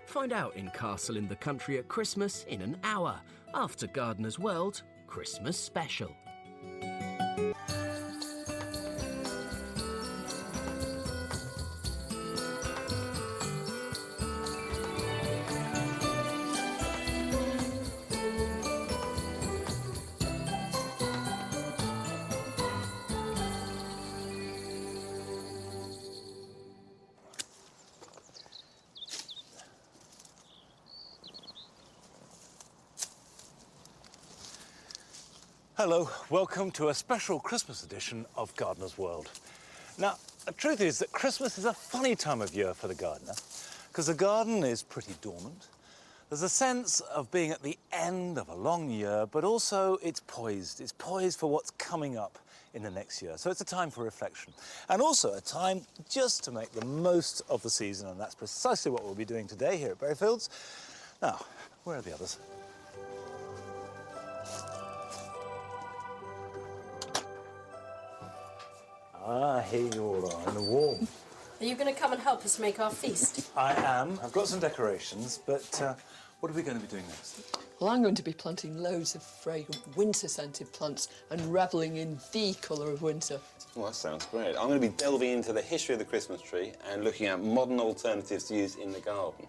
Find out in Castle in the Country at Christmas in an hour after Gardener's World Christmas Special. Hello, welcome to a special Christmas edition of Gardener's World. Now, the truth is that Christmas is a funny time of year for the gardener because the garden is pretty dormant. There's a sense of being at the end of a long year, but also it's poised. It's poised for what's coming up in the next year. So it's a time for reflection and also a time just to make the most of the season, and that's precisely what we'll be doing today here at Berryfields. Now, where are the others? Ah, here you all are, in the warm. Are you going to come and help us make our feast? I am. I've got some decorations, but what are we going to be doing next? Well, I'm going to be planting loads of fragrant winter-scented plants and revelling in the colour of winter. Well, that sounds great. I'm going to be delving into the history of the Christmas tree and looking at modern alternatives to use in the garden.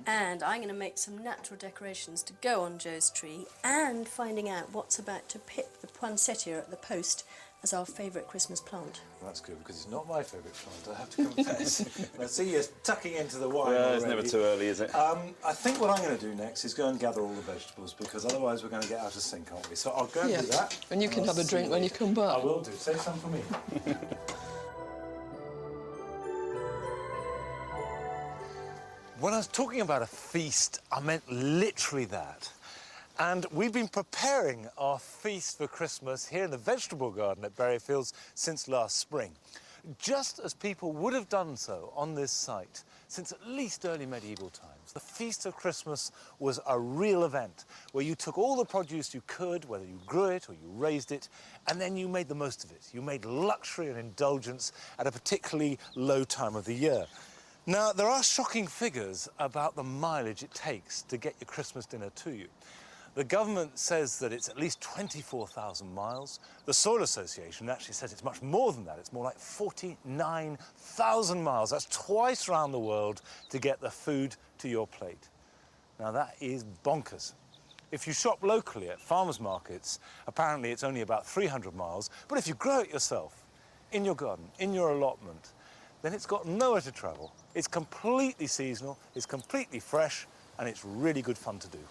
And I'm going to make some natural decorations to go on Joe's tree and finding out what's about to pick the poinsettia at the post as our favourite Christmas plant. Well, that's good, because it's not my favourite plant, I have to confess. I see you're tucking into the wine Well, already. it's never too early, is it? I think what I'm going to do next is go and gather all the vegetables, because otherwise we're going to get out of sync, aren't we? So I'll go and do that. And you can have a drink when you come back. I will do. Save some for me. When I was talking about a feast, I meant literally that. And we've been preparing our feast for Christmas here in the vegetable garden at Berryfields since last spring, just as people would have done so on this site since at least early medieval times. The Feast of Christmas was a real event where you took all the produce you could, whether you grew it or you raised it, and then you made the most of it. You made luxury and indulgence at a particularly low time of the year. Now, there are shocking figures about the mileage it takes to get your Christmas dinner to you. The government says that it's at least 24,000 miles. The Soil Association actually says it's much more than that. It's more like 49,000 miles. That's twice around the world to get the food to your plate. Now, that is bonkers. If you shop locally at farmers markets, apparently it's only about 300 miles. But if you grow it yourself, in your garden, in your allotment, then it's got nowhere to travel. It's completely seasonal, it's completely fresh, and it's really good fun to do.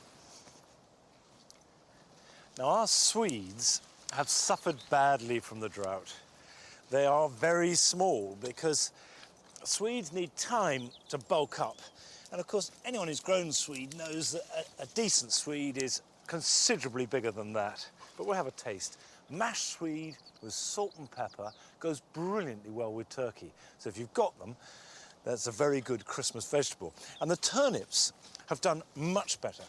Now, our Swedes have suffered badly from the drought. They are very small because Swedes need time to bulk up. And of course, anyone who's grown Swede knows that a decent Swede is considerably bigger than that. But we'll have a taste. Mashed Swede with salt and pepper goes brilliantly well with turkey. So if you've got them, that's a very good Christmas vegetable. And the turnips have done much better.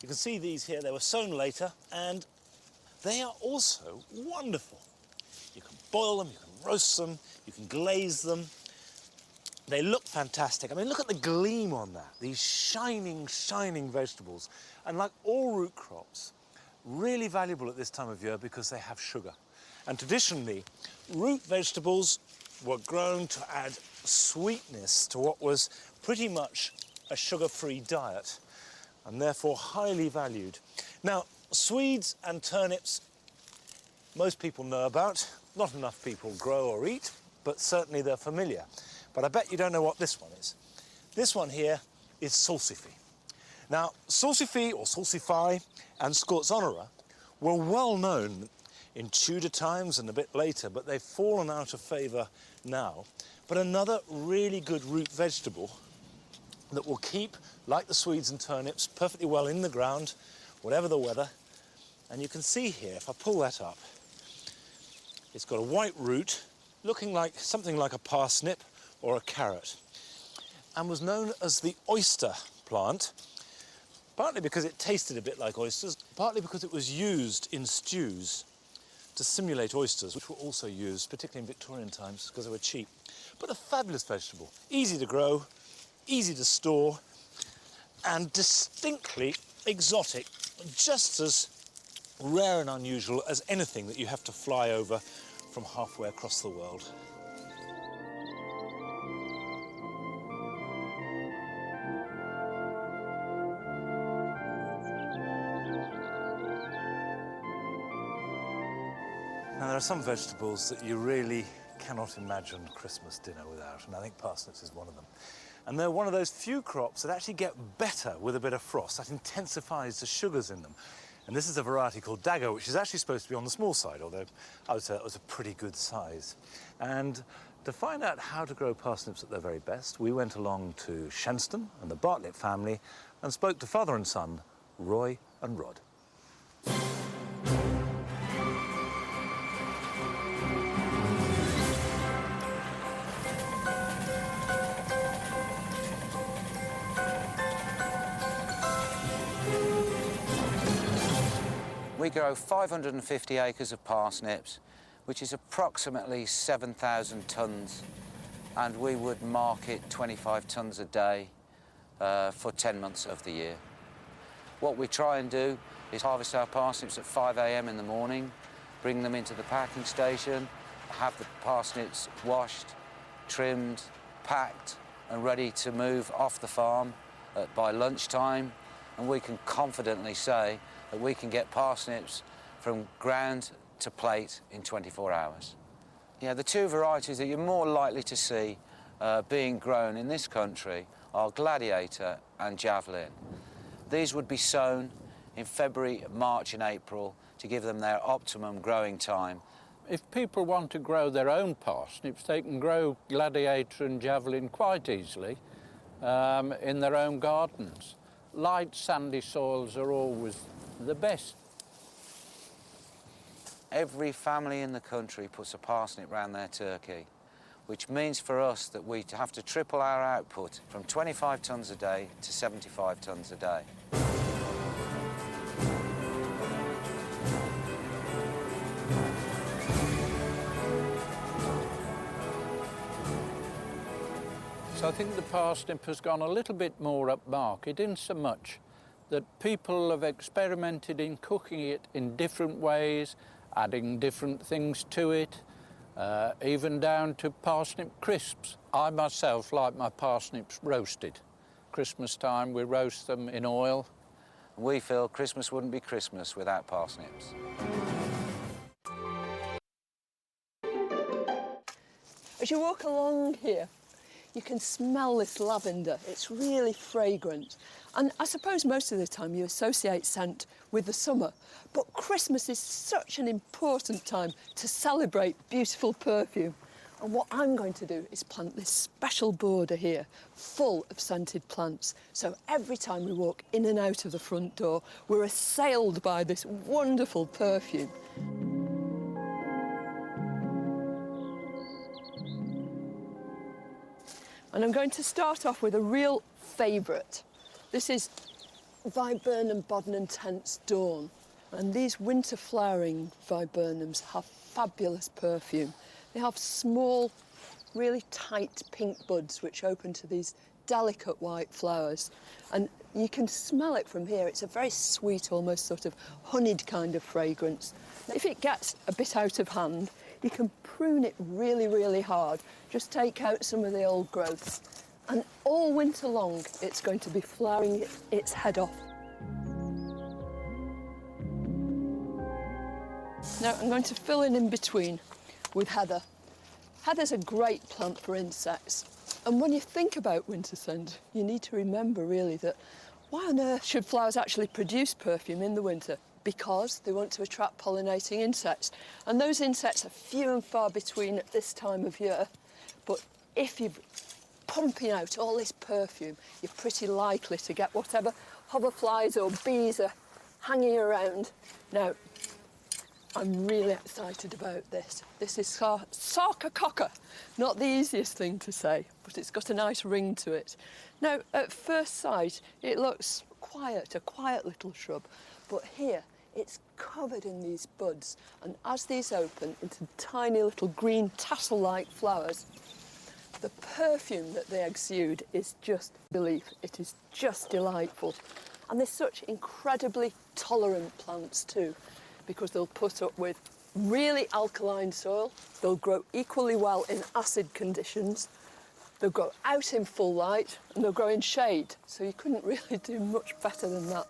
You can see these here, they were sown later, and they are also wonderful. You can boil them, you can roast them, you can glaze them. They look fantastic. I mean, look at the gleam on that. These shining, shining vegetables. And like all root crops, really valuable at this time of year because they have sugar. And traditionally, root vegetables were grown to add sweetness to what was pretty much a sugar-free diet, and therefore highly valued. Now, Swedes and turnips, most people know about. Not enough people grow or eat, but certainly they're familiar. But I bet you don't know what this one is. This one here is salsify. Now, salsify or salsify and scorzonera were well known in Tudor times and a bit later, but they've fallen out of favour now. But another really good root vegetable that will keep, like the Swedes and turnips, perfectly well in the ground, whatever the weather. And you can see here, if I pull that up, it's got a white root, looking like something like a parsnip or a carrot, and was known as the oyster plant, partly because it tasted a bit like oysters, partly because it was used in stews to simulate oysters, which were also used, particularly in Victorian times, because they were cheap. But a fabulous vegetable, easy to grow, easy to store, and distinctly exotic, just as rare and unusual as anything that you have to fly over from halfway across the world. Now, there are some vegetables that you really cannot imagine Christmas dinner without, and I think parsnips is one of them. And they're one of those few crops that actually get better with a bit of frost. That intensifies the sugars in them. And this is a variety called Dagger, which is actually supposed to be on the small side, although I would say it was a pretty good size. And to find out how to grow parsnips at their very best, we went along to Shenstone and the Bartlett family and spoke to father and son, Roy and Rod. We grow 550 acres of parsnips, which is approximately 7,000 tonnes, and we would market 25 tonnes a day for 10 months of the year. What we try and do is harvest our parsnips at 5 a.m. in the morning, bring them into the packing station, have the parsnips washed, trimmed, packed and ready to move off the farm by lunchtime, and we can confidently say that we can get parsnips from ground to plate in 24 hours. Yeah, the two varieties that you're more likely to see being grown in this country are Gladiator and Javelin. These would be sown in February, March and April to give them their optimum growing time. If people want to grow their own parsnips, they can grow Gladiator and Javelin quite easily in their own gardens. Light, sandy soils are always the best. Every family in the country puts a parsnip round their turkey, which means for us that we have to triple our output from 25 tonnes a day to 75 tonnes a day. So I think the parsnip has gone a little bit more upmarket, in so much that people have experimented in cooking it in different ways, adding different things to it, even down to parsnip crisps. I myself like my parsnips roasted. Christmas time we roast them in oil. We feel Christmas wouldn't be Christmas without parsnips. As you walk along here, you can smell this lavender. It's really fragrant. And I suppose most of the time you associate scent with the summer, but Christmas is such an important time to celebrate beautiful perfume. And what I'm going to do is plant this special border here, full of scented plants. So every time we walk in and out of the front door, we're assailed by this wonderful perfume. And I'm going to start off with a real favourite. This is Viburnum bodnanthense Dawn. And these winter flowering viburnums have fabulous perfume. They have small, really tight pink buds which open to these delicate white flowers. And you can smell it from here. It's a very sweet, almost sort of honeyed kind of fragrance. If it gets a bit out of hand, you can prune it really, really hard. Just take out some of the old growths. And all winter long, it's going to be flowering its head off. Now, I'm going to fill in between with heather. Heather's a great plant for insects. And when you think about winter scent, you need to remember, really, that why on earth should flowers actually produce perfume in the winter? Because they want to attract pollinating insects. And those insects are few and far between at this time of year. But if you're pumping out all this perfume, you're pretty likely to get whatever hoverflies or bees are hanging around. Now, I'm really excited about this. This is sarcococca. Not the easiest thing to say, but it's got a nice ring to it. Now, at first sight, it looks quiet, a quiet little shrub. But here, it's covered in these buds. And as these open into tiny little green tassel-like flowers, The perfume that they exude is just belief. It is just delightful. And they're such incredibly tolerant plants too, because they'll put up with really alkaline soil, they'll grow equally well in acid conditions, they'll grow out in full light, and they'll grow in shade. So you couldn't really do much better than that.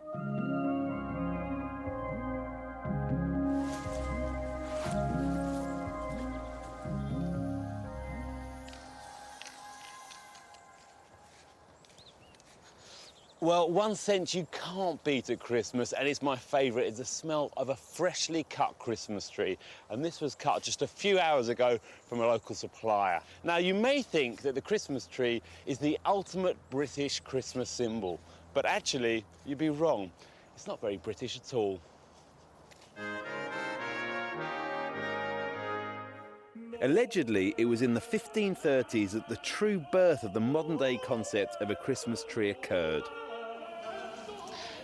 Well, one scent you can't beat at Christmas, and it's my favourite, is the smell of a freshly cut Christmas tree. And this was cut just a few hours ago from a local supplier. Now, you may think that the Christmas tree is the ultimate British Christmas symbol, but actually, you'd be wrong. It's not very British at all. Allegedly, it was in the 1530s that the true birth of the modern-day concept of a Christmas tree occurred.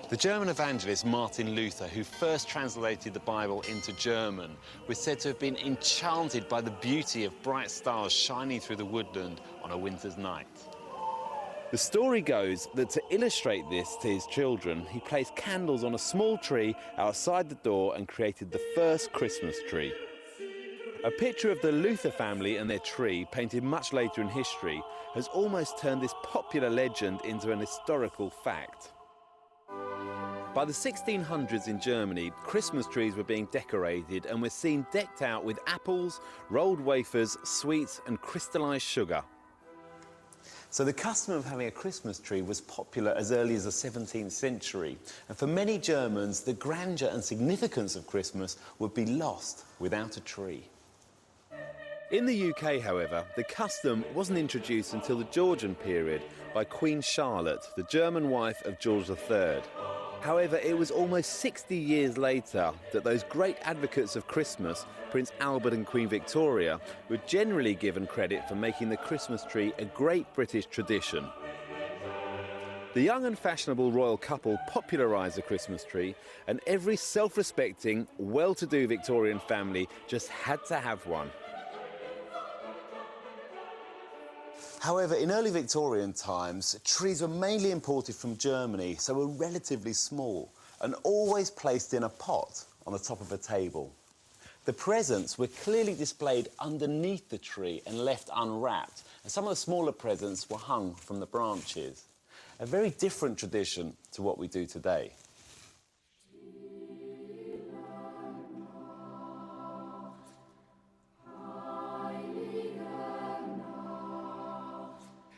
The German evangelist Martin Luther, who first translated the Bible into German, was said to have been enchanted by the beauty of bright stars shining through the woodland on a winter's night. The story goes that to illustrate this to his children, he placed candles on a small tree outside the door and created the first Christmas tree. A picture of the Luther family and their tree, painted much later in history, has almost turned this popular legend into an historical fact. By the 1600s in Germany, Christmas trees were being decorated and were seen decked out with apples, rolled wafers, sweets and crystallised sugar. So the custom of having a Christmas tree was popular as early as the 17th century. And for many Germans, the grandeur and significance of Christmas would be lost without a tree. In the UK, however, the custom wasn't introduced until the Georgian period by Queen Charlotte, the German wife of George III. However, it was almost 60 years later that those great advocates of Christmas, Prince Albert and Queen Victoria, were generally given credit for making the Christmas tree a great British tradition. The young and fashionable royal couple popularised the Christmas tree, and every self-respecting, well-to-do Victorian family just had to have one. However, in early Victorian times, trees were mainly imported from Germany, so were relatively small and always placed in a pot on the top of a table. The presents were clearly displayed underneath the tree and left unwrapped, and some of the smaller presents were hung from the branches. A very different tradition to what we do today.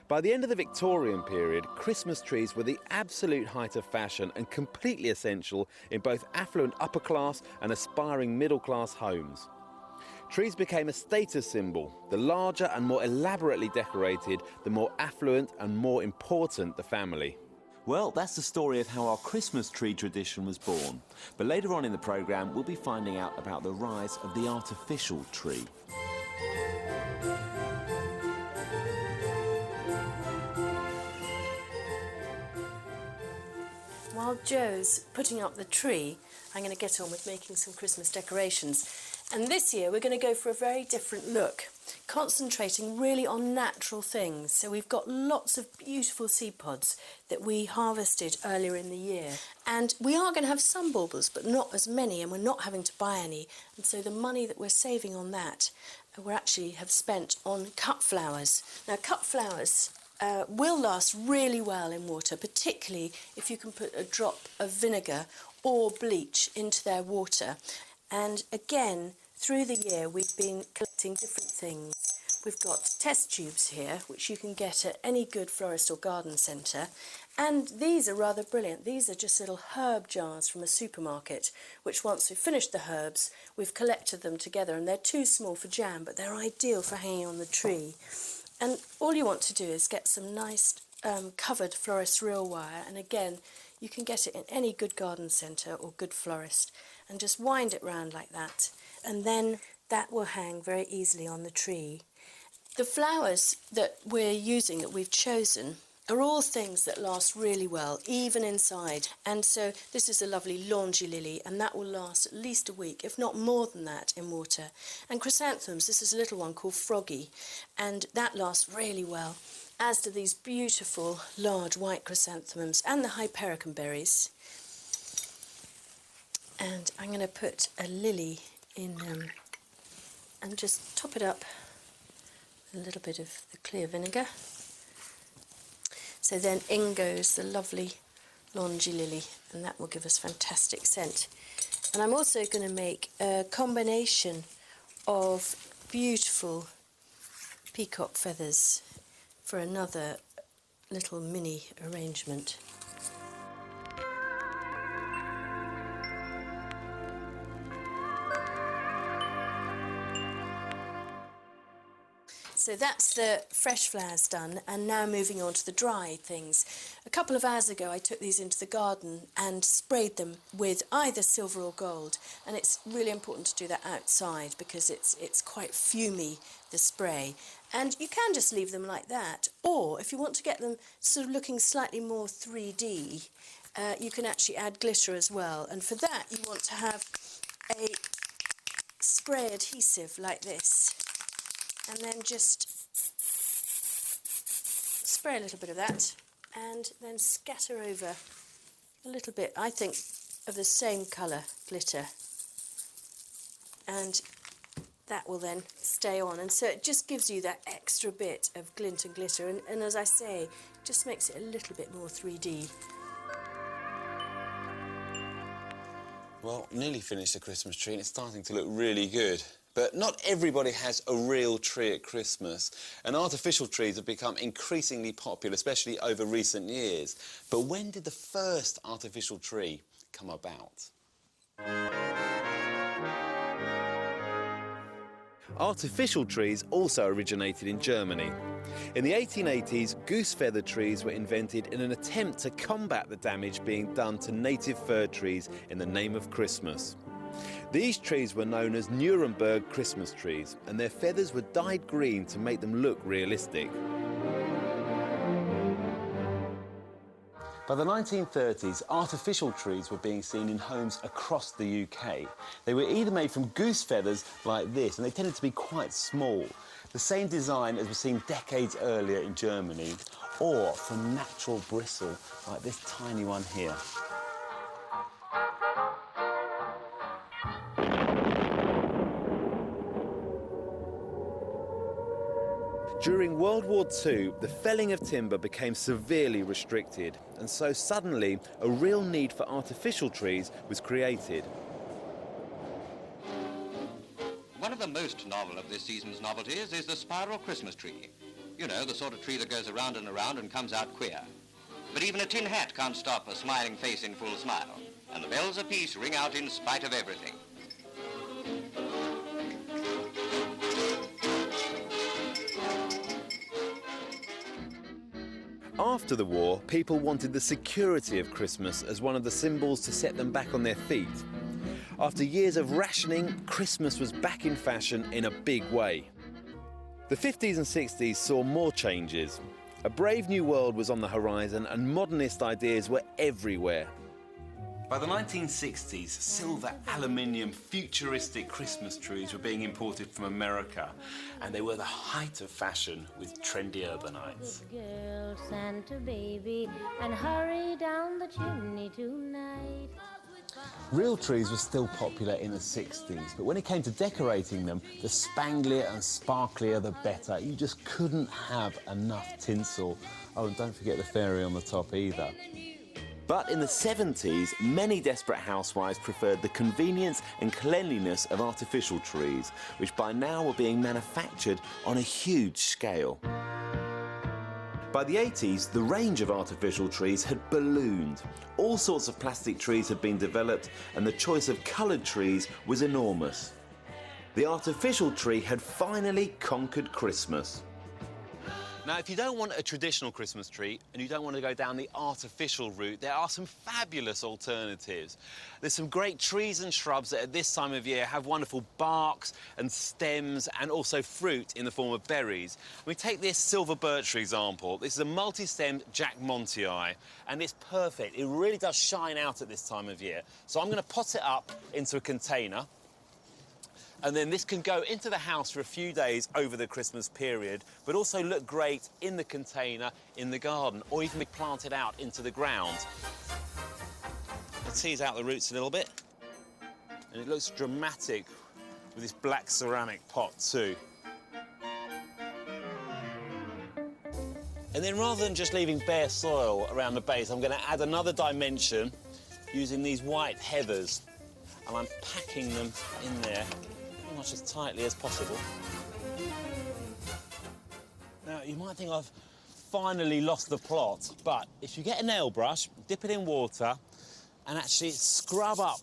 By the end of the Victorian period, Christmas trees were the absolute height of fashion and completely essential in both affluent upper-class and aspiring middle-class homes. Trees became a status symbol. The larger and more elaborately decorated, the more affluent and more important the family. Well, that's the story of how our Christmas tree tradition was born. But later on in the programme, we'll be finding out about the rise of the artificial tree. While Joe's putting up the tree, I'm going to get on with making some Christmas decorations. And this year we're going to go for a very different look, concentrating really on natural things. So we've got lots of beautiful seed pods that we harvested earlier in the year. And we are going to have some baubles, but not as many, and we're not having to buy any. And so the money that we're saving on that, we actually have spent on cut flowers. Now, cut flowers will last really well in water, particularly if you can put a drop of vinegar or bleach into their water. And again, through the year, we've been collecting different things. We've got test tubes here, which you can get at any good florist or garden centre. And these are rather brilliant. These are just little herb jars from a supermarket, which once we've finished the herbs, we've collected them together. And they're too small for jam, but they're ideal for hanging on the tree. And all you want to do is get some nice covered florist reel wire, and again you can get it in any good garden centre or good florist, and just wind it round like that, and then that will hang very easily on the tree. The flowers that we're using, that we've chosen, are all things that last really well, even inside. And so this is a lovely laundry lily, and that will last at least a week, if not more than that, in water. And chrysanthemums, this is a little one called Froggy, and that lasts really well, as do these beautiful large white chrysanthemums and the hypericum berries. And I'm going to put a lily in and just top it up with a little bit of the clear vinegar. So then in goes the lovely laundry lily, and that will give us fantastic scent. And I'm also going to make a combination of beautiful peacock feathers for another little mini arrangement. So that's the fresh flowers done, and now moving on to the dried things. A couple of hours ago I took these into the garden and sprayed them with either silver or gold, and it's really important to do that outside because it's quite fumy, the spray. And you can just leave them like that, or if you want to get them sort of looking slightly more 3D, you can actually add glitter as well, and for that you want to have a spray adhesive like this. And then just spray a little bit of that and then scatter over a little bit, I think, of the same colour glitter. And that will then stay on. And so it just gives you that extra bit of glint and glitter. And as I say, just makes it a little bit more 3D. Well, nearly finished the Christmas tree and it's starting to look really good. But not everybody has a real tree at Christmas, and artificial trees have become increasingly popular, especially over recent years. But when did the first artificial tree come about? Artificial trees also originated in Germany. In the 1880s, goose feather trees were invented in an attempt to combat the damage being done to native fir trees in the name of Christmas. These trees were known as Nuremberg Christmas trees, and their feathers were dyed green to make them look realistic. By the 1930s, artificial trees were being seen in homes across the UK. They were either made from goose feathers like this, and they tended to be quite small, the same design as was seen decades earlier in Germany, or from natural bristle, like this tiny one here. During World War II, the felling of timber became severely restricted, and so suddenly a real need for artificial trees was created. One of the most novel of this season's novelties is the spiral Christmas tree. You know, the sort of tree that goes around and comes out queer. But even a tin hat can't stop a smiling face in full smile, and the bells of peace ring out in spite of everything. After the war, people wanted the security of Christmas as one of the symbols to set them back on their feet. After years of rationing, Christmas was back in fashion in a big way. The 50s and 60s saw more changes. A brave new world was on the horizon and modernist ideas were everywhere. By the 1960s, silver, aluminium, futuristic Christmas trees were being imported from America, and they were the height of fashion with trendy urbanites. Girl, Santa baby, and hurry down the chimney tonight. Real trees were still popular in the 60s, but when it came to decorating them, the spanglier and sparklier the better. You just couldn't have enough tinsel. Oh, and don't forget the fairy on the top either. But in the 70s, many desperate housewives preferred the convenience and cleanliness of artificial trees, which by now were being manufactured on a huge scale. By the 80s, the range of artificial trees had ballooned. All sorts of plastic trees had been developed, and the choice of coloured trees was enormous. The artificial tree had finally conquered Christmas. Now, if you don't want a traditional Christmas tree and you don't want to go down the artificial route, there are some fabulous alternatives. There's some great trees and shrubs that at this time of year have wonderful barks and stems and also fruit in the form of berries. We take this silver birch, for example. This is a multi-stemmed Jack Montii, and it's perfect. It really does shine out at this time of year. So I'm going to pot it up into a container. And then this can go into the house for a few days over the Christmas period, but also look great in the container in the garden, or even be planted out into the ground. I'll tease out the roots a little bit, and it looks dramatic with this black ceramic pot too. And then rather than just leaving bare soil around the base, I'm going to add another dimension using these white heathers, and I'm packing them in there as tightly as possible. Now, you might think I've finally lost the plot, but if you get a nail brush, dip it in water, and actually scrub up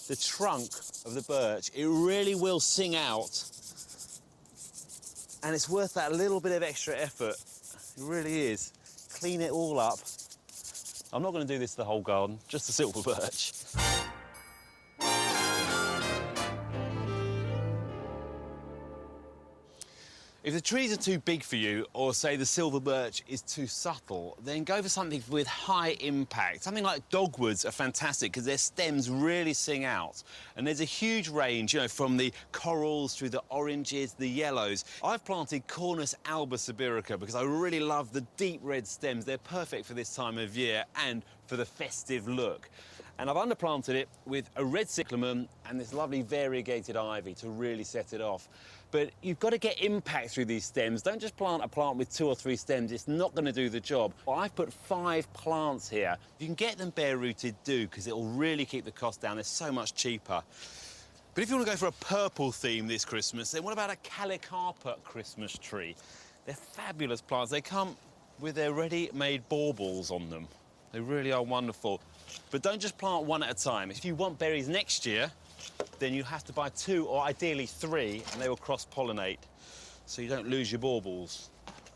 the trunk of the birch, it really will sing out. And it's worth that little bit of extra effort. It really is. Clean it all up. I'm not going to do this to the whole garden, just the silver birch. If the trees are too big for you, or say the silver birch is too subtle, then go for something with high impact. Something like dogwoods are fantastic because their stems really sing out. And there's a huge range, you know, from the corals through the oranges, the yellows. I've planted Cornus alba sibirica because I really love the deep red stems. They're perfect for this time of year and for the festive look. And I've underplanted it with a red cyclamen and this lovely variegated ivy to really set it off. But you've got to get impact through these stems. Don't just plant a plant with 2 or 3 stems. It's not going to do the job. Well, I've put 5 plants here. If you can get them bare-rooted, do, because it'll really keep the cost down. They're so much cheaper. But if you want to go for a purple theme this Christmas, then what about a Calicarpa Christmas tree? They're fabulous plants. They come with their ready-made baubles on them. They really are wonderful. But don't just plant one at a time. If you want berries next year, then you have to buy 2 or ideally 3, and they will cross-pollinate, so you don't lose your baubles.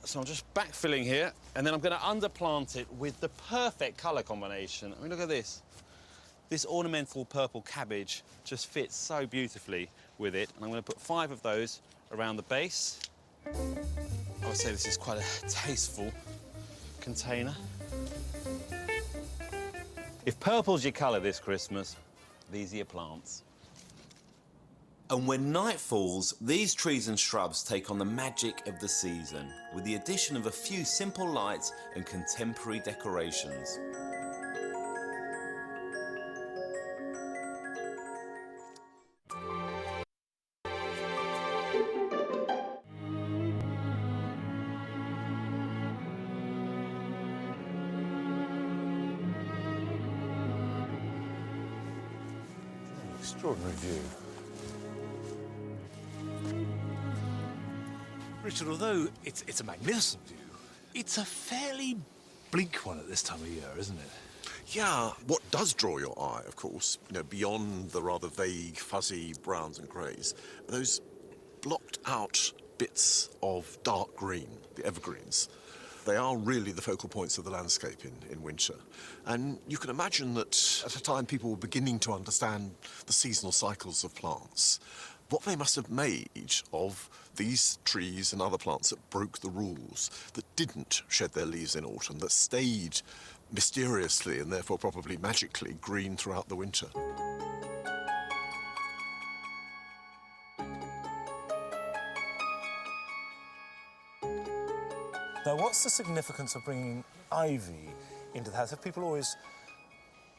So I'm just backfilling here, and then I'm going to underplant it with the perfect colour combination. I mean, look at this. This ornamental purple cabbage just fits so beautifully with it, and I'm going to put 5 of those around the base. I would say this is quite a tasteful container. If purple's your colour this Christmas, these are your plants. And when night falls, these trees and shrubs take on the magic of the season, with the addition of a few simple lights and contemporary decorations. Extraordinary view. Richard, although it's a magnificent view, it's a fairly bleak one at this time of year, isn't it? Yeah, what does draw your eye, of course, you know, beyond the rather vague, fuzzy browns and greys, those blocked out bits of dark green, the evergreens. They are really the focal points of the landscape in winter. And you can imagine that at a time people were beginning to understand the seasonal cycles of plants, what they must have made of these trees and other plants that broke the rules, that didn't shed their leaves in autumn, that stayed mysteriously and therefore probably magically green throughout the winter. Now, what's the significance of bringing ivy into the house? Have people always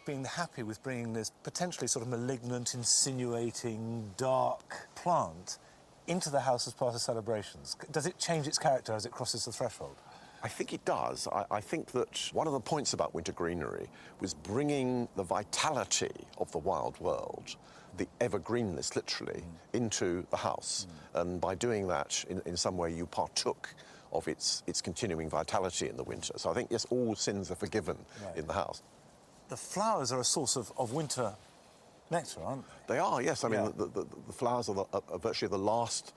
been happy with bringing this potentially sort of malignant, insinuating, dark plant into the house as part of celebrations? Does it change its character as it crosses the threshold? I think it does. I think that one of the points about winter greenery was bringing the vitality of the wild world, the evergreenness, literally, into the house. And by doing that, in some way, you partook of its continuing vitality in the winter. So I think, yes, all sins are forgiven in the house. The flowers are a source of winter nectar, aren't they? They are, yes. I mean, the flowers are virtually the last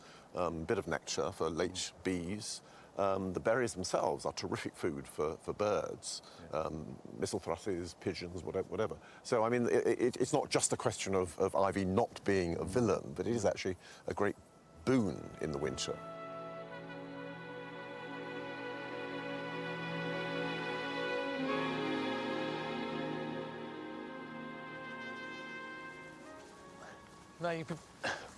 bit of nectar for late bees. The berries themselves are terrific food for birds, mistletoes, pigeons, whatever. So, I mean, it's not just a question of ivy not being a villain, but it is actually a great boon in the winter. Now, you could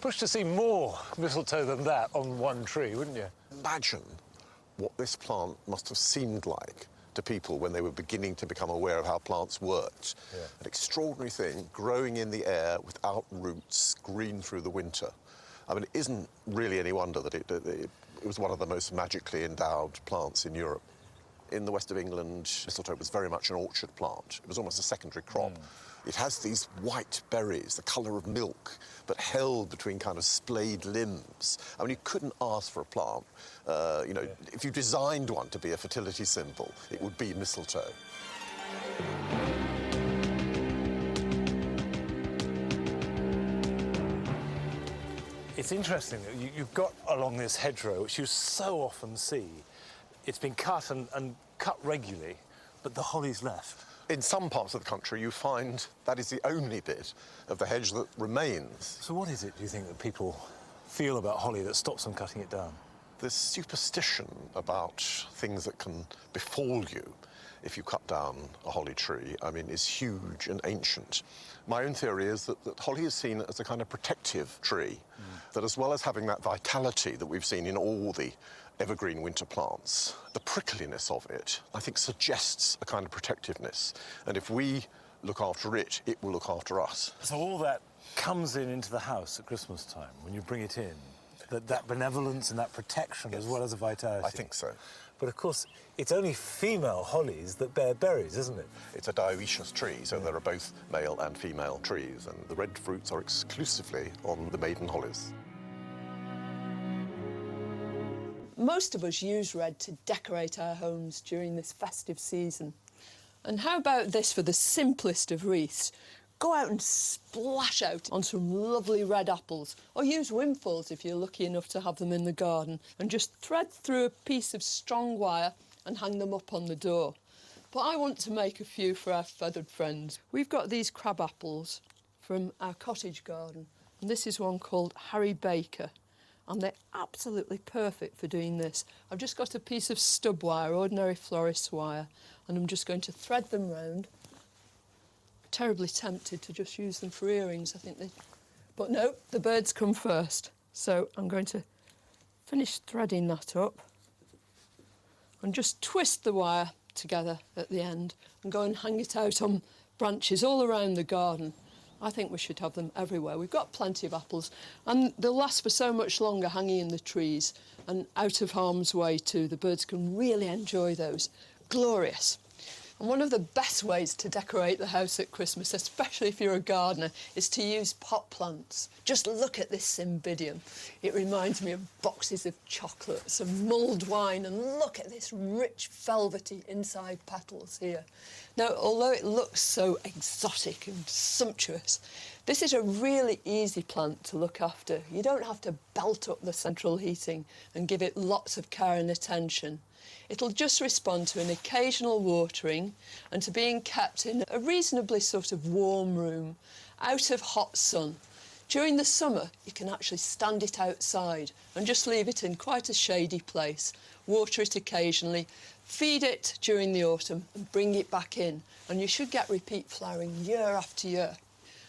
push to see more mistletoe than that on one tree, wouldn't you? Imagine what this plant must have seemed like to people when they were beginning to become aware of how plants worked. Yeah. An extraordinary thing, growing in the air without roots, green through the winter. I mean, it isn't really any wonder that it was one of the most magically endowed plants in Europe. In the west of England, mistletoe was very much an orchard plant. It was almost a secondary crop. It has these white berries, the colour of milk, but held between kind of splayed limbs. I mean, you couldn't ask for a plant. If you designed one to be a fertility symbol, it would be mistletoe. It's interesting that you've got along this hedgerow, which you so often see. It's been cut and cut regularly, but the holly's left. In some parts of the country, you find that is the only bit of the hedge that remains. So what is it, do you think, that people feel about holly that stops them cutting it down? There's superstition about things that can befall you if you cut down a holly tree, I mean, is huge and ancient. My own theory is that holly is seen as a kind of protective tree, that as well as having that vitality that we've seen in all the evergreen winter plants, the prickliness of it, I think, suggests a kind of protectiveness. And if we look after it, it will look after us. So all that comes into the house at Christmas time, when you bring it in, that benevolence and that protection, as well as a vitality. I think so. But of course, it's only female hollies that bear berries, isn't it? It's a dioecious tree, so there are both male and female trees, and the red fruits are exclusively on the maiden hollies. Most of us use red to decorate our homes during this festive season. And how about this for the simplest of wreaths? Go out and splash out on some lovely red apples, or use windfalls if you're lucky enough to have them in the garden, and just thread through a piece of strong wire and hang them up on the door. But I want to make a few for our feathered friends. We've got these crab apples from our cottage garden, and this is one called Harry Baker. And they're absolutely perfect for doing this. I've just got a piece of stub wire, ordinary florist's wire, and I'm just going to thread them round. Terribly tempted to just use them for earrings, I think but no, the birds come first. So I'm going to finish threading that up and just twist the wire together at the end and go and hang it out on branches all around the garden. I think we should have them everywhere. We've got plenty of apples, and they'll last for so much longer hanging in the trees and out of harm's way too. The birds can really enjoy those. Glorious. And one of the best ways to decorate the house at Christmas, especially if you're a gardener, is to use pot plants. Just look at this cymbidium. It reminds me of boxes of chocolates and mulled wine, and look at this rich, velvety inside petals here. Now, although it looks so exotic and sumptuous, this is a really easy plant to look after. You don't have to belt up the central heating and give it lots of care and attention. It'll just respond to an occasional watering and to being kept in a reasonably sort of warm room, out of hot sun. During the summer, you can actually stand it outside and just leave it in quite a shady place, water it occasionally, feed it during the autumn and bring it back in, and you should get repeat flowering year after year.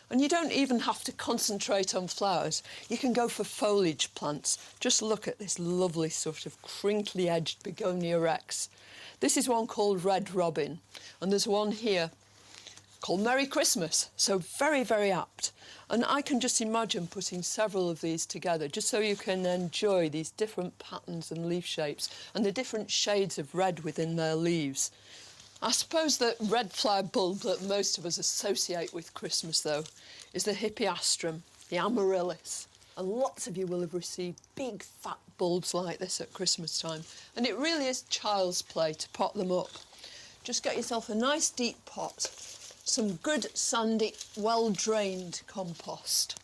And you don't even have to concentrate on flowers. You can go for foliage plants. Just look at this lovely sort of crinkly-edged Begonia rex. This is one called Red Robin, and there's one here called Merry Christmas, so very, very apt. And I can just imagine putting several of these together just so you can enjoy these different patterns and leaf shapes and the different shades of red within their leaves. I suppose the red flower bulb that most of us associate with Christmas, though, is the hippeastrum, the amaryllis. And lots of you will have received big, fat bulbs like this at Christmas time. And it really is child's play to pot them up. Just get yourself a nice deep pot, some good, sandy, well-drained compost.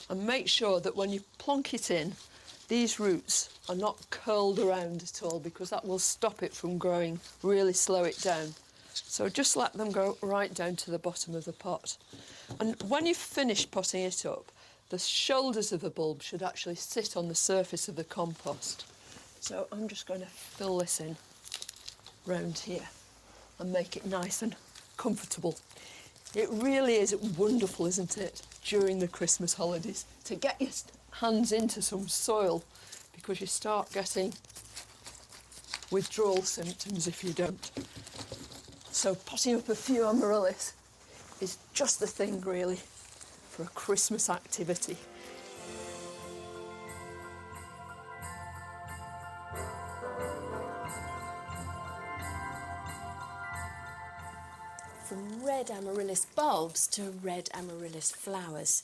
And make sure that when you plonk it in, these roots are not curled around at all because that will stop it from growing, really slow it down. So just let them go right down to the bottom of the pot. And when you've finished potting it up, the shoulders of the bulb should actually sit on the surface of the compost. So I'm just going to fill this in round here and make it nice and comfortable. It really is wonderful, isn't it, during the Christmas holidays, to get your hands into some soil, because you start getting withdrawal symptoms if you don't. So potting up a few amaryllis is just the thing, really, for a Christmas activity. From red amaryllis bulbs to red amaryllis flowers.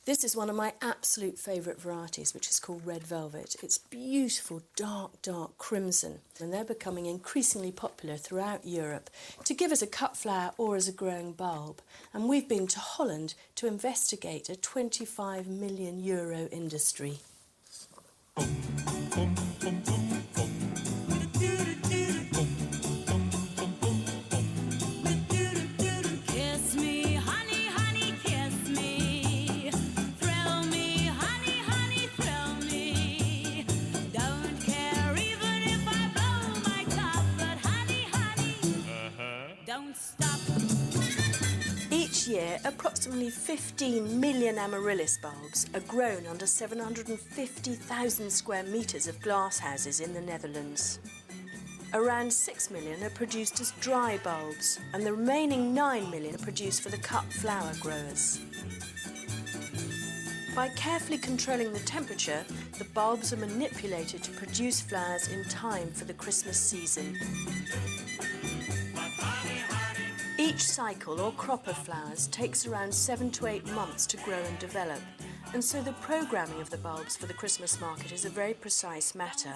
This is one of my absolute favourite varieties, which is called Red Velvet. It's beautiful, dark, dark crimson, and they're becoming increasingly popular throughout Europe to give as a cut flower or as a growing bulb. And we've been to Holland to investigate a €25 million industry. Each year, approximately 15 million amaryllis bulbs are grown under 750,000 square metres of glasshouses in the Netherlands. Around 6 million are produced as dry bulbs, and the remaining 9 million are produced for the cut flower growers. By carefully controlling the temperature, the bulbs are manipulated to produce flowers in time for the Christmas season. Each cycle or crop of flowers takes around 7 to 8 months to grow and develop, and so the programming of the bulbs for the Christmas market is a very precise matter.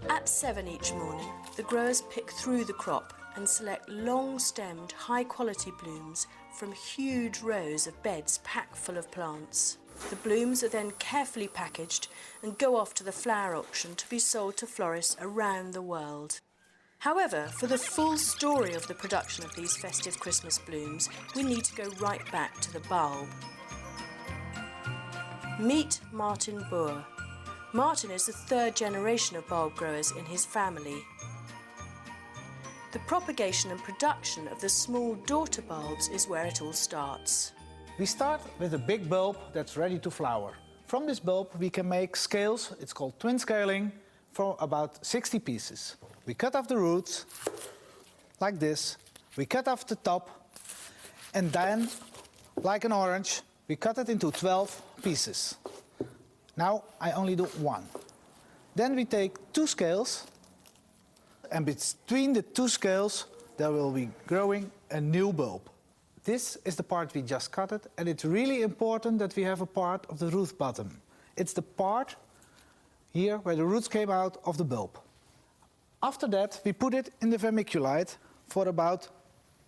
At 7 each morning, the growers pick through the crop and select long-stemmed, high-quality blooms from huge rows of beds packed full of plants. The blooms are then carefully packaged and go off to the flower auction to be sold to florists around the world. However, for the full story of the production of these festive Christmas blooms, we need to go right back to the bulb. Meet Martin Boer. Martin is the third generation of bulb growers in his family. The propagation and production of the small daughter bulbs is where it all starts. We start with a big bulb that's ready to flower. From this bulb we can make scales, it's called twin scaling, for about 60 pieces. We cut off the roots, like this. We cut off the top, and then, like an orange, we cut it into 12 pieces. Now I only do one. Then we take 2 scales, and between the 2 scales there will be growing a new bulb. This is the part we just cut it, and it's really important that we have a part of the root bottom. It's the part here where the roots came out of the bulb. After that, we put it in the vermiculite for about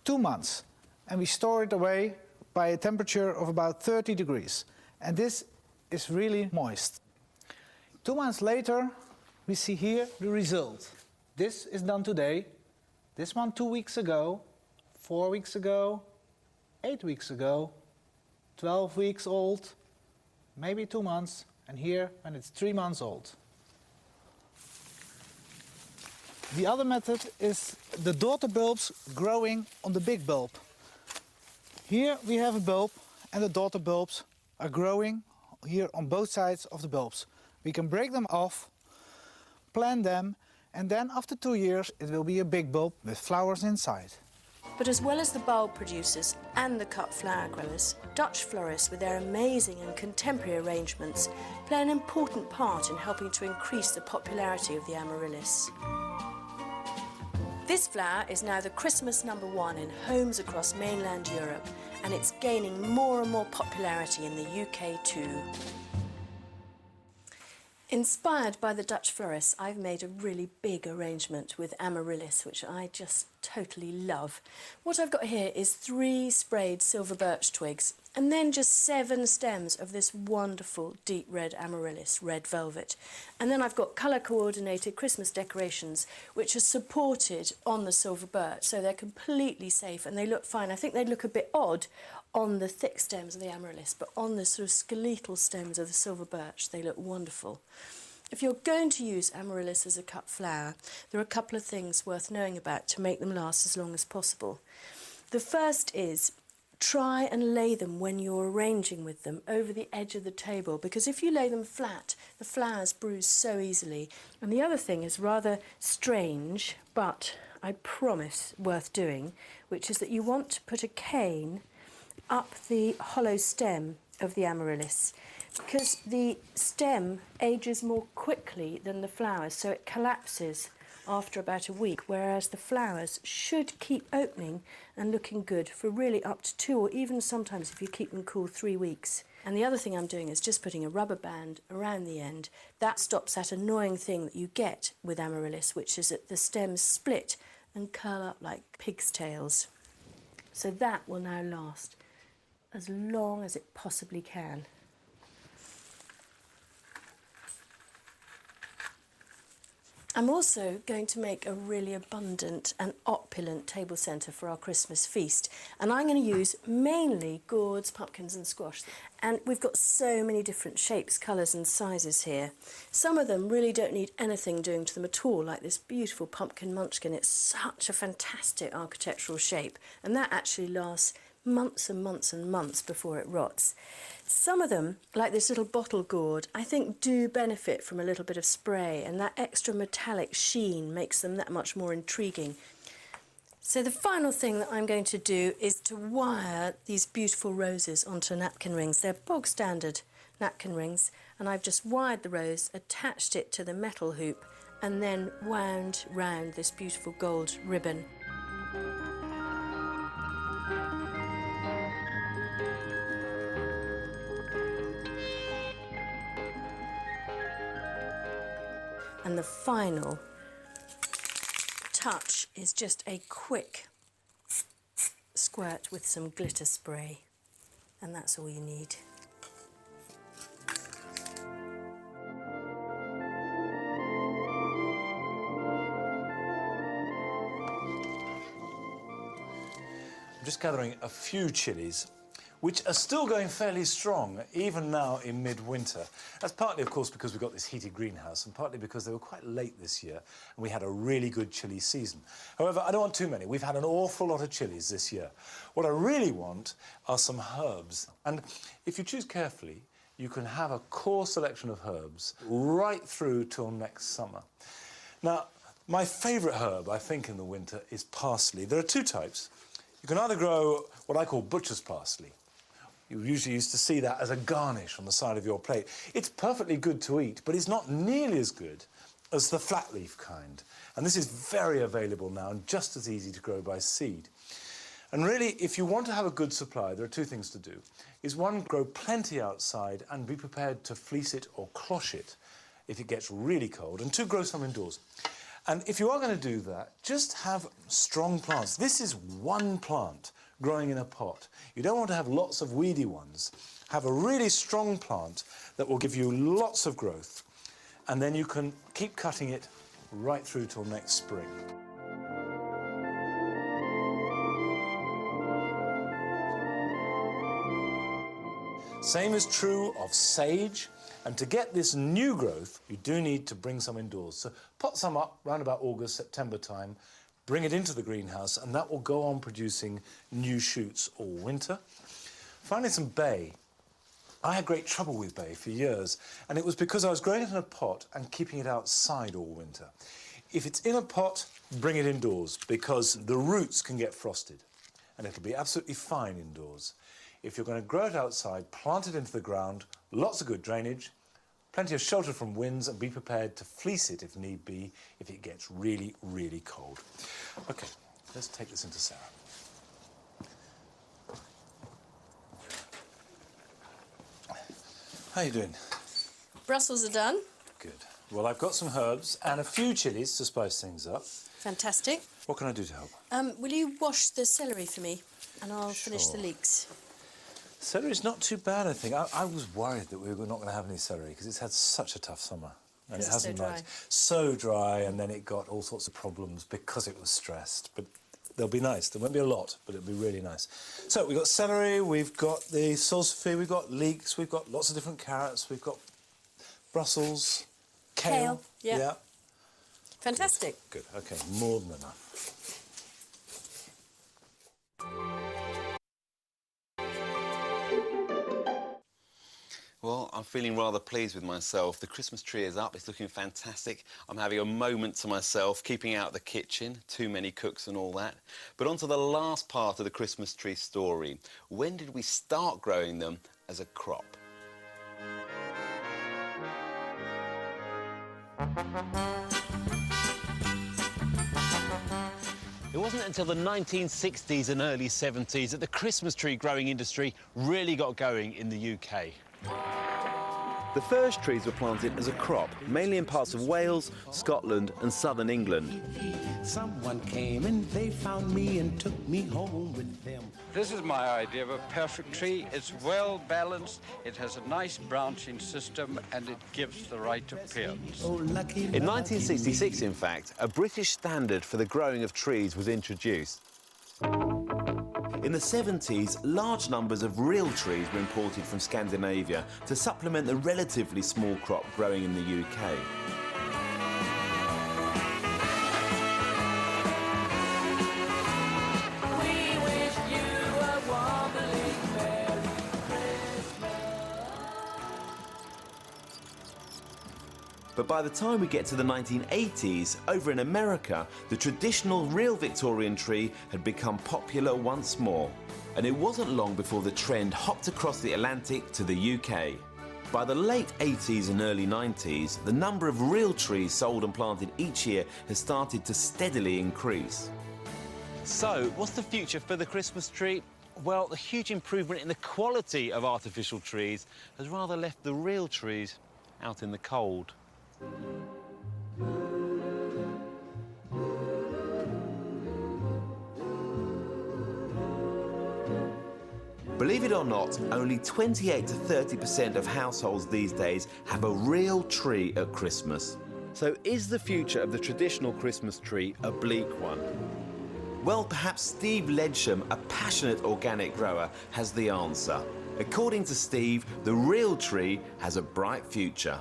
2 months, and we store it away by a temperature of about 30 degrees. And this is really moist. 2 months later, we see here the result. This is done today. This one 2 weeks ago, 4 weeks ago, 8 weeks ago, 12 weeks old, maybe 2 months, and here when it's 3 months old. The other method is the daughter bulbs growing on the big bulb. Here we have a bulb, and the daughter bulbs are growing here on both sides of the bulbs. We can break them off, plant them, and then after 2 years it will be a big bulb with flowers inside. But as well as the bulb producers and the cut flower growers, Dutch florists with their amazing and contemporary arrangements play an important part in helping to increase the popularity of the amaryllis. This flower is now the Christmas #1 in homes across mainland Europe, and it's gaining more and more popularity in the UK too. Inspired by the Dutch florists, I've made a really big arrangement with amaryllis, which I just totally love. What I've got here is 3 sprayed silver birch twigs and then just 7 stems of this wonderful deep red amaryllis, red velvet. And then I've got colour-coordinated Christmas decorations which are supported on the silver birch, so they're completely safe and they look fine. I think they look a bit odd on the thick stems of the amaryllis, but on the sort of skeletal stems of the silver birch, they look wonderful. If you're going to use amaryllis as a cut flower, there are a couple of things worth knowing about to make them last as long as possible. The first is try and lay them when you're arranging with them over the edge of the table, because if you lay them flat, the flowers bruise so easily. And the other thing is rather strange, but I promise worth doing, which is that you want to put a cane up the hollow stem of the amaryllis, because the stem ages more quickly than the flowers, so it collapses after about a week, whereas the flowers should keep opening and looking good for really up to 2, or even sometimes if you keep them cool, 3 weeks. And the other thing I'm doing is just putting a rubber band around the end. That stops that annoying thing that you get with amaryllis, which is that the stems split and curl up like pig's tails. So that will now last as long as it possibly can. I'm also going to make a really abundant and opulent table centre for our Christmas feast, and I'm going to use mainly gourds, pumpkins and squash. And we've got so many different shapes, colours and sizes here. Some of them really don't need anything doing to them at all, like this beautiful pumpkin munchkin. It's such a fantastic architectural shape, and that actually lasts months and months and months before it rots. Some of them, like this little bottle gourd, I think do benefit from a little bit of spray, and that extra metallic sheen makes them that much more intriguing. So the final thing that I'm going to do is to wire these beautiful roses onto napkin rings. They're bog standard napkin rings, and I've just wired the rose, attached it to the metal hoop, and then wound round this beautiful gold ribbon. And the final touch is just a quick squirt with some glitter spray, and that's all you need. I'm just gathering a few chilies, which are still going fairly strong, even now in midwinter. That's partly, of course, because we've got this heated greenhouse, and partly because they were quite late this year, and we had a really good chilli season. However, I don't want too many. We've had an awful lot of chilies this year. What I really want are some herbs. And if you choose carefully, you can have a core selection of herbs right through till next summer. Now, my favourite herb, I think, in the winter is parsley. There are 2 types. You can either grow what I call butcher's parsley. You usually used to see that as a garnish on the side of your plate. It's perfectly good to eat, but it's not nearly as good as the flat leaf kind. And this is very available now and just as easy to grow by seed. And really, if you want to have a good supply, there are 2 things to do. Is 1, grow plenty outside and be prepared to fleece it or cloche it if it gets really cold. And 2, grow some indoors. And if you are going to do that, just have strong plants. This is 1 plant growing in a pot. You don't want to have lots of weedy ones. Have a really strong plant that will give you lots of growth, and then you can keep cutting it right through till next spring. Same is true of sage, and to get this new growth, you do need to bring some indoors. So pot some up round about August, September time, bring it into the greenhouse, and that will go on producing new shoots all winter. Finally, some bay. I had great trouble with bay for years, and it was because I was growing it in a pot and keeping it outside all winter. If it's in a pot, bring it indoors, because the roots can get frosted, and it'll be absolutely fine indoors. If you're going to grow it outside, plant it into the ground, lots of good drainage, plenty of shelter from winds, and be prepared to fleece it if need be, if it gets really, really cold. OK, let's take this into Sarah. How are you doing? Brussels are done. Good. Well, I've got some herbs and a few chilies to spice things up. Fantastic. What can I do to help? Will you wash the celery for me? And I'll finish the leeks. Celery's not too bad, I think. I was worried that we were not going to have any celery because it's had such a tough summer. And it hasn't liked. So dry, and then it got all sorts of problems because it was stressed. But they'll be nice. There won't be a lot, but it'll be really nice. So we've got celery, we've got the salsify, we've got leeks, we've got lots of different carrots, we've got Brussels, kale. Yeah. Fantastic. Good. OK, more than enough. Well, I'm feeling rather pleased with myself. The Christmas tree is up, it's looking fantastic. I'm having a moment to myself, keeping out the kitchen, too many cooks and all that. But on to the last part of the Christmas tree story. When did we start growing them as a crop? It wasn't until the 1960s and early 70s that the Christmas tree growing industry really got going in the UK. The first trees were planted as a crop, mainly in parts of Wales, Scotland and southern England. Someone came and they found me and took me home with them. This is my idea of a perfect tree. It's well balanced, it has a nice branching system, and it gives the right appearance. In 1966, in fact, a British standard for the growing of trees was introduced. In the 70s, large numbers of real trees were imported from Scandinavia to supplement the relatively small crop growing in the UK. But by the time we get to the 1980s, over in America, the traditional real Victorian tree had become popular once more. And it wasn't long before the trend hopped across the Atlantic to the UK. By the late 80s and early 90s, the number of real trees sold and planted each year has started to steadily increase. So, what's the future for the Christmas tree? Well, the huge improvement in the quality of artificial trees has rather left the real trees out in the cold. Believe it or not, only 28 to 30% of households these days have a real tree at Christmas. So is the future of the traditional Christmas tree a bleak one? Well, perhaps Steve Ledsham, a passionate organic grower, has the answer. According to Steve, the real tree has a bright future.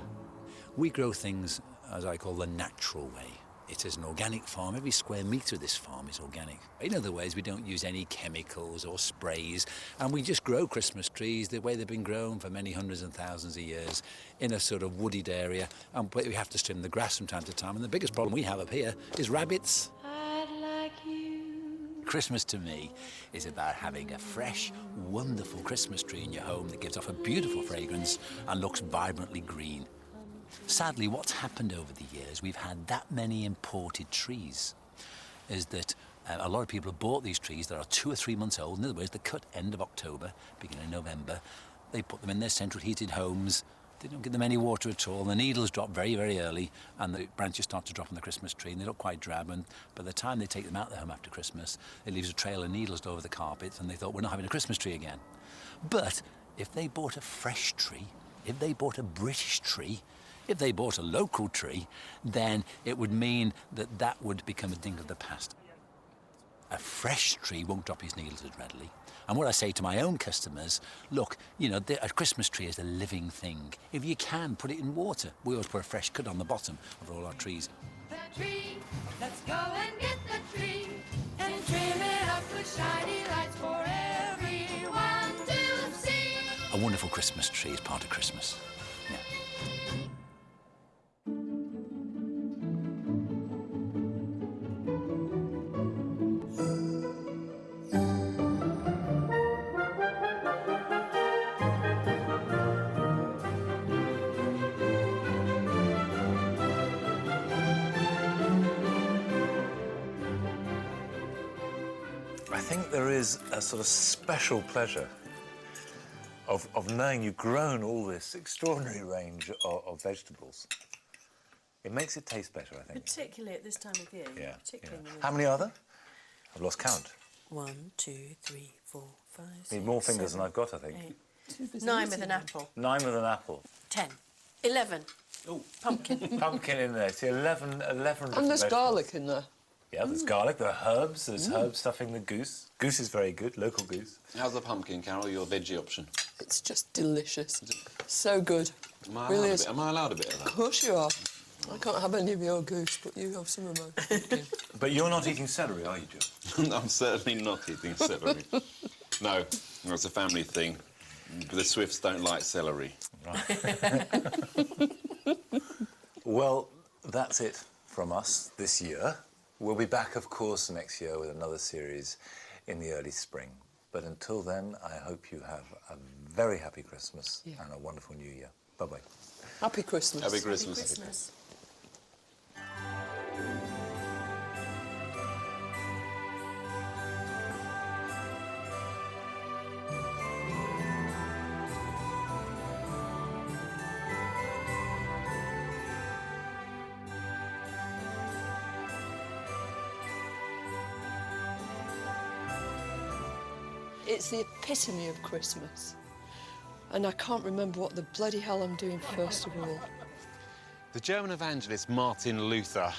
We grow things, as I call, the natural way. It is an organic farm. Every square metre of this farm is organic. In other ways, we don't use any chemicals or sprays, and we just grow Christmas trees the way they've been grown for many hundreds and thousands of years in a sort of wooded area, and we have to trim the grass from time to time. And the biggest problem we have up here is rabbits. Christmas to me is about having a fresh, wonderful Christmas tree in your home that gives off a beautiful fragrance and looks vibrantly green. Sadly, what's happened over the years, we've had that many imported trees, is that a lot of people have bought these trees that are 2 or 3 months old. In other words, they're cut end of October, beginning of November. They put them in their central heated homes. They don't give them any water at all. The needles drop very, very early, and the branches start to drop on the Christmas tree, and they look quite drab. And by the time they take them out of the home after Christmas, it leaves a trail of needles over the carpet, and they thought, we're not having a Christmas tree again. But if they bought a fresh tree, if they bought a British tree, if they bought a local tree, then it would mean that that would become a thing of the past. A fresh tree won't drop his needles as readily. And what I say to my own customers, look, you know, a Christmas tree is a living thing. If you can, put it in water. We always put a fresh cut on the bottom of all our trees. The tree, let's go and get the tree and trim it up with shiny lights for everyone to see. A wonderful Christmas tree is part of Christmas. Yeah. I think there is a sort of special pleasure of knowing you've grown all this extraordinary range of vegetables. It makes it taste better, I think. Particularly at this time of year. Yeah. Particularly in the How many are there? I've lost count. 1, 2, 3, 4, 5, 6, Need more fingers than I've got, I think. 8, 9 with an apple. 9 with an apple. 10. 11. Oh, pumpkin. Pumpkin in there. See, 11 And there's vegetables. garlic in there. Yeah, there's garlic, there are herbs. There's herbs stuffing the goose. Goose is very good, local goose. How's the pumpkin, Carol, your veggie option? It's just delicious. So good. Am I, Really allowed, is. am I allowed a bit of that? Of course you are. I can't have any of your goose, but you have some of my pumpkin. But you're not eating celery, are you, Joe? I'm certainly not eating celery. No, that's a family thing. The Swifts don't like celery. Right. Well, that's it from us this year. We'll be back, of course, next year with another series in the early spring. But until then, I hope you have a very happy Christmas and a wonderful New Year. Bye-bye. Happy Christmas. Happy Christmas. Happy Christmas. It's the epitome of Christmas. And I can't remember what the bloody hell I'm doing first of all. The German evangelist Martin Luther.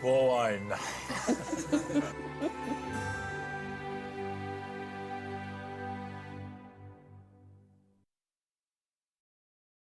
More wine.